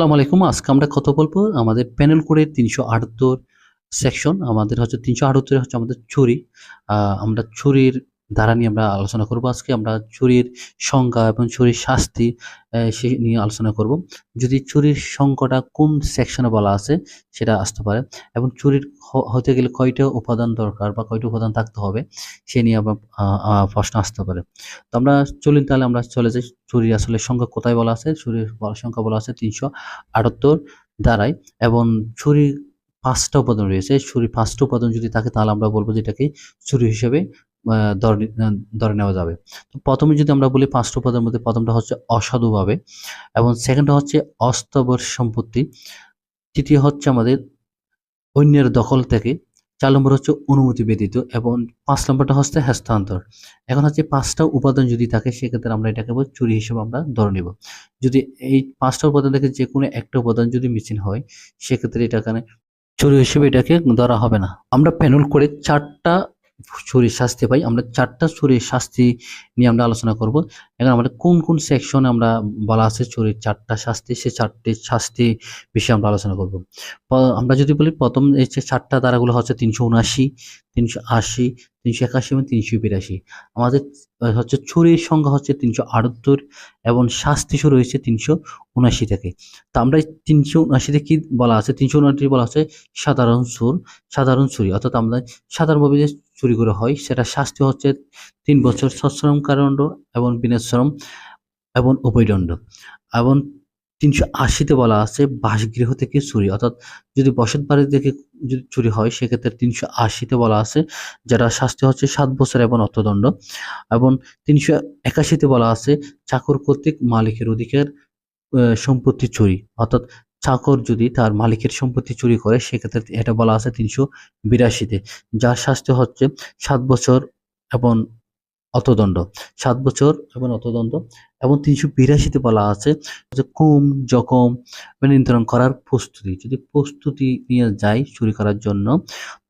আসসালামু আলাইকুম। আজকে আমরা কথা বলবো আমাদের প্যানেল কোডের ৩৭৮ সেকশন। আমাদের হচ্ছে ৩৭৮ হচ্ছে আমাদের চুরি। আমরা চুরির ধারা নিয়ে আমরা আলোচনা করব। আজকে আমরা চুরির সংজ্ঞা এবং চুরির শাস্তি সে নিয়ে আলোচনা করব। যদি চুরির সংজ্ঞাটা কোন সেকশনে বলা আছে সেটা আসতে পারে এবং চুরির হতে গেলে কয়টা উপাদান দরকার বা কয়টা উপাদান থাকতে হবে সে নিয়ে আবার প্রশ্ন আসতে পারে। তো আমরা চলুন তাহলে আমরা চলে যাই চুরির আসলে সংখ্যা কোথায় বলা আছে। চুরির সংখ্যা বলা আছে ৩৭৮ ধারায় এবং চুরির ৫টা উপাদান রয়েছে। চুরির ৫টা উপাদান যদি থাকে তাহলে আমরা বলবো যে এটাকে চুরি হিসেবে ধরে নেওয়া যাবে। তো প্রথমে যদি আমরা বলি ৫টা উপাদানের মধ্যে প্রথমটা হচ্ছে অসাধুভাবে এবং সেকেন্ডটা হচ্ছে অস্থাবর সম্পত্তি, তৃতীয় হচ্ছে আমাদের অন্যের দখল থেকে, ৪ নম্বর হচ্ছে অনুমতি ব্যতীত এবং ৫ নম্বরটা হচ্ছে হস্তান্তর। এখন হচ্ছে ৫টা উপাদান যদি থাকে সেক্ষেত্রে আমরা এটাকে চুরি হিসেবে আমরা ধরে নিব। যদি এই ৫টা উপাদান থেকে যেকোনো একটা উপাদান যদি মিসিং হয় সেক্ষেত্রে এটাকে চুরি হিসেবে এটাকে ধরা হবে না। আমরা প্যানেল করে ৪টা চুরির শাস্তি পাই। আমরা ৪টা চুরির শাস্তি নিয়ে আমরা আলোচনা করব। এখন আমাদের কোন কোন সেকশনে আমরা বলা আছে চুরির ৪টা শাস্তি, সেই ৪টি শাস্তি বিষয়ে আমরা আলোচনা করব। আমরা যদি বলি প্রথম এই যে ৪টা ধারাগুলো হচ্ছে ৩৭৯, ৩৮০, ৩৮১ এবং ৩৮২। আমাদের হচ্ছে চুরির সংখ্যা হচ্ছে ৩৭৮ এবং শাস্তি শুরু হয়েছে ৩৭৯ থেকে। তো আমরা এই ৩৭৯ তে কি বলা আছে? ৩৭৯ বলা আছে সাধারণ চুরি। অর্থাৎ আমরা সাধারণভাবে যে চুরি করা হয় সেটা শাস্তি হচ্ছে ৩ বছর সশ্রম কারাদণ্ড এবং বিনাশ্রম এবং উভয়দণ্ড। এবং ৩৮০ তে বলা আছে বাসগৃহ থেকে চুরি, অর্থাৎ যদি বসত বাড়ি থেকে যদি চুরি হয় সেক্ষেত্রে ৩৮০ তে বলা আছে যেটা শাস্তি হচ্ছে ৭ বছর এবং অর্থদণ্ড। এবং ৩৮১ তে বলা আছে চাকর কর্তৃক মালিকের অধিকার সম্পত্তি চুরি, অর্থাৎ চাকর যদি তার মালিকের সম্পত্তি চুরি করে সেক্ষেত্রে এটা বলা আছে ৩৮২ তে, যার শাস্তি হচ্ছে ৭ বছর এবং অর্থদণ্ড। ৭ বছর এবং অর্থদণ্ড। এবং ৩৮২ তে বলা আছে যে কুম জখম নিয়ন্ত্রণ করার প্রস্তুতি, যদি প্রস্তুতি নিয়ে যায় চুরি করার জন্য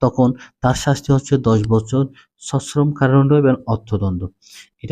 তখন তার শাস্তি হচ্ছে ১০ বছর সশ্রম কারাদণ্ড এবং অর্থদণ্ড। এটা